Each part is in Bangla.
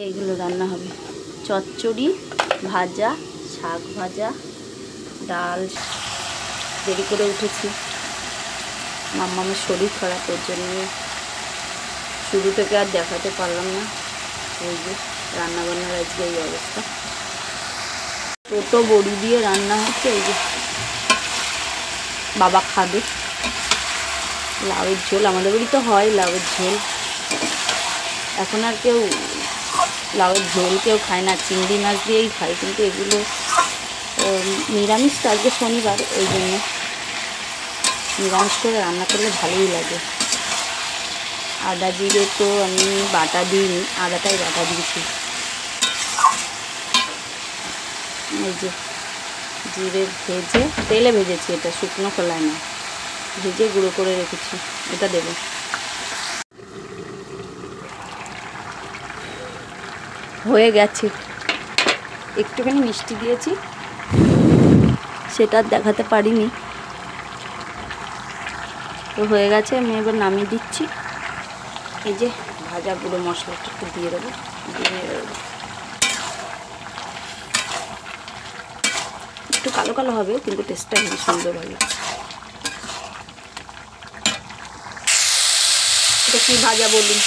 এইগুলো রান্না হবে, চচ্চড়ি, ভাজা, শাক ভাজা, ডাল। দেরি করে উঠেছি, মাম্মামের শরীর খারাপ, ওর জন্য শুরু থেকে আর দেখাতে পারলাম না। এই যে রান্নাবান্নার আজকে এই অবস্থা। টোটো বড়ি দিয়ে রান্না হচ্ছে। এই যে বাবা খাবে লাউয়ের ঝোল। আমাদের বাড়ি তো হয় লাউয়ের ঝোল, এখন আর কেউ লাউয়ের ঝোল কেউ খায় না, চিংড়ি মাছ দিয়েই খায়। কিন্তু এগুলো নিরামিষ তো, আজকে শনিবার, ওই জন্য নিরামিষ করে রান্না করলে ভালোই লাগে। আদা জিরে তো আমি বাটা দিইনি, আদাটাই বাটা দিয়েছি। এই যে জিরে ভেজে, তেলে ভেজেছি, এটা শুকনো খোলায় না, ভেজে গুঁড়ো করে রেখেছি, এটা দেবো। হয়ে গেছে, একটুখানি মিষ্টি দিয়েছি, সেটা দেখাতে পারিনি। তো হয়ে গেছে, আমি এবার নামিয়ে দিচ্ছি। এই যে ভাজা গুঁড়ো মশলাটা একটু দিয়ে দেবো, একটু কালো কালো হবে কিন্তু টেস্টটা খুবই সুন্দর হবে। এটা কি ভাজা বলুন?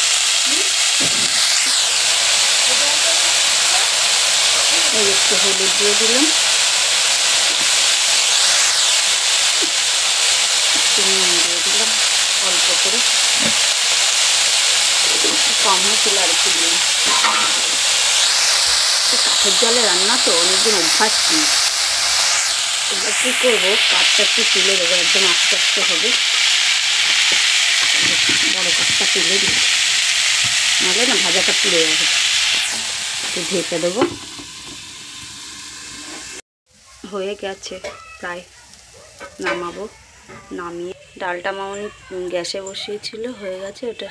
এই একটু হলুদ দিয়ে দিলাম, নুন দিয়ে দিলাম অল্প করে, কম হয়েছিল আর একটু দিলাম। কাঠের জলে রান্না তো অনেকদিন অভ্যাস নেই। এবার কী করবো, কাঠটা একটু তুলে দেবো, একদম আস্তে আস্তে হবে। বড় কাঠটা তুলে দিই, নাহলে না ভাজাটা পুড়ে যাবে। একটু ঢেকে দেবো। হয়ে গেছে প্রায়, নামাবো। নামিয়ে ডালটা মামনি গ্যাসে বসিয়েছিল, হয়ে গেছে। ওটা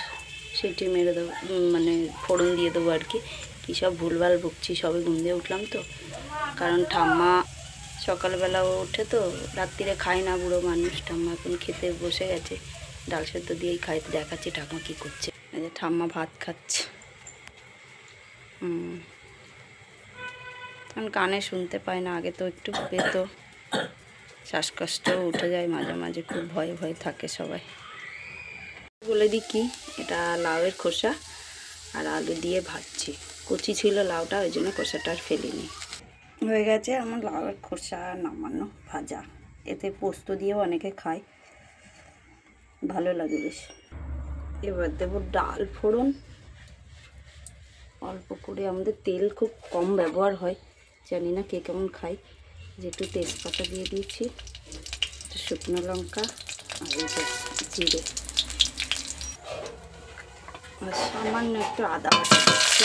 সিটি মেরে দেবো, মানে ফোড়ন দিয়ে দেবো আর কি। কী সব ভুলভাল বকছি, সবে ঘুম দিয়ে উঠলাম তো। কারণ ঠাম্মা সকালবেলা ওঠে তো, রাত্রিরে খায় না, বুড়ো মানুষ। ঠাম্মা এখন খেতে বসে গেছে, ডাল সেদ্ধ দিয়েই খাইতে। দেখাচ্ছি ঠাম্মা কী করছে। এই যে ঠাম্মা ভাত খাচ্ছে। কারণ কানে শুনতে পায় না, আগে তো একটু পেত। শ্বাসকষ্টও উঠে যায় মাঝে মাঝে, খুব ভয়ে ভয়ে থাকে সবাই। বলে দিই কি, এটা লাউয়ের খোসা আর আলু দিয়ে ভাজছি। কচি ছিল লাউটা, ওই জন্য খোসাটা আর ফেলিনি। হয়ে গেছে আমার লাউয়ের খোসা নামানো, ভাজা। এতে পোস্ত দিয়েও অনেকে খায়, ভালো লাগে বেশ। এবার দেবো ডাল ফোড়ন অল্প করে। আমাদের তেল খুব কম ব্যবহার হয়, জানি না কে কেমন খায়। যেটু তেজপাতা দিয়ে দিয়েছি, শুকনো লঙ্কা আর এই যে জিরে, আর সামান্য একটু আদা বাটা দিচ্ছি।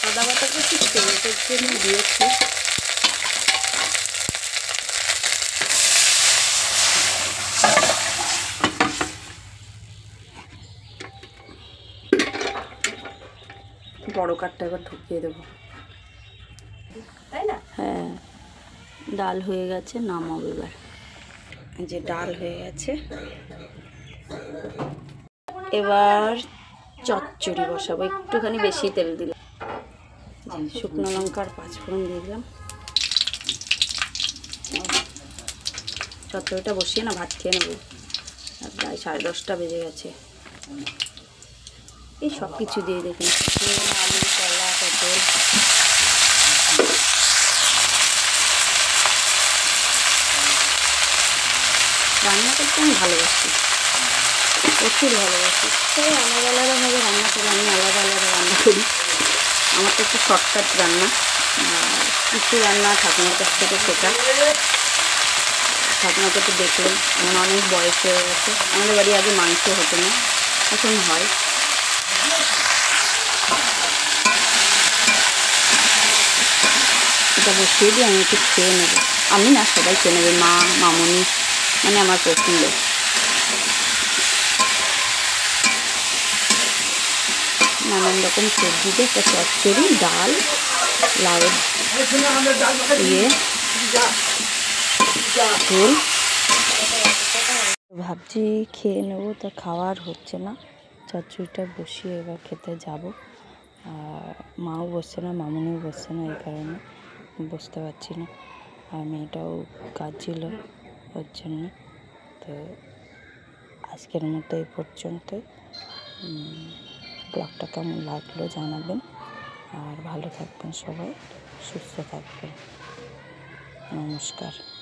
আদা বাটাটা একটু তেলের জন্য দিয়েছি। বড় কাঠটা এবার ঢুকিয়ে দেবো, তাই না? হ্যাঁ, ডাল হয়ে গেছে, নামাবো এবার। এই যে ডাল হয়ে গেছে, এবার চচ্চড়ি বসাবো। একটুখানি বেশি তেল দিলাম, শুকনো লঙ্কার 5 ফোড়ন দিয়ে দিলাম। চচ্চড়িটা বসিয়ে না ভাত খেয়ে নেবো, আর প্রায় 10:30 বেজে গেছে। এই সব কিছু দিয়ে দেখুন, আলু, কলা, পটল। রান্না করতে আমি ভালোবাসি, প্রচুর ভালোবাসি। তবে আলাদা আলাদাভাবে রান্না করি, আমি আলাদা আলাদা রান্না করি। আমার তো একটু শর্টকাট রান্না, কিছু রান্না ঠাকুমার কাছ থেকে শেখা। ঠাকুমাকে তো দেখলাম, আমার অনেক বয়স হয়ে গেছে। আমাদের বাড়ি আগে মাংস হতো না, এখন হয়। এটা বসিয়ে দিয়ে আমি একটু খেয়ে নেবো। আমি না, সবাই খেয়ে নেবে, মা, মামনি, মানে আমার পছন্দ। নানান রকম সবজি দিয়ে একটা চচ্চড়ি, ডাল, লাউয়ের ঝোল, ভাবছি খেয়ে নেবো, তো খাওয়ার হচ্ছে না। চচ্চড়িটা বসিয়ে এবার খেতে যাব। আর মাও বসছে না, মামুনিও বসছে না, এই কারণে বসতে পারছি না। আর মেয়েটাও কাজ ছিল ওর জন্য। তো আজকের মতো এই পর্যন্ত। ব্লগটা কেমন লাগলো জানাবেন। আর ভালো থাকবেন সবাই, সুস্থ থাকবেন। নমস্কার।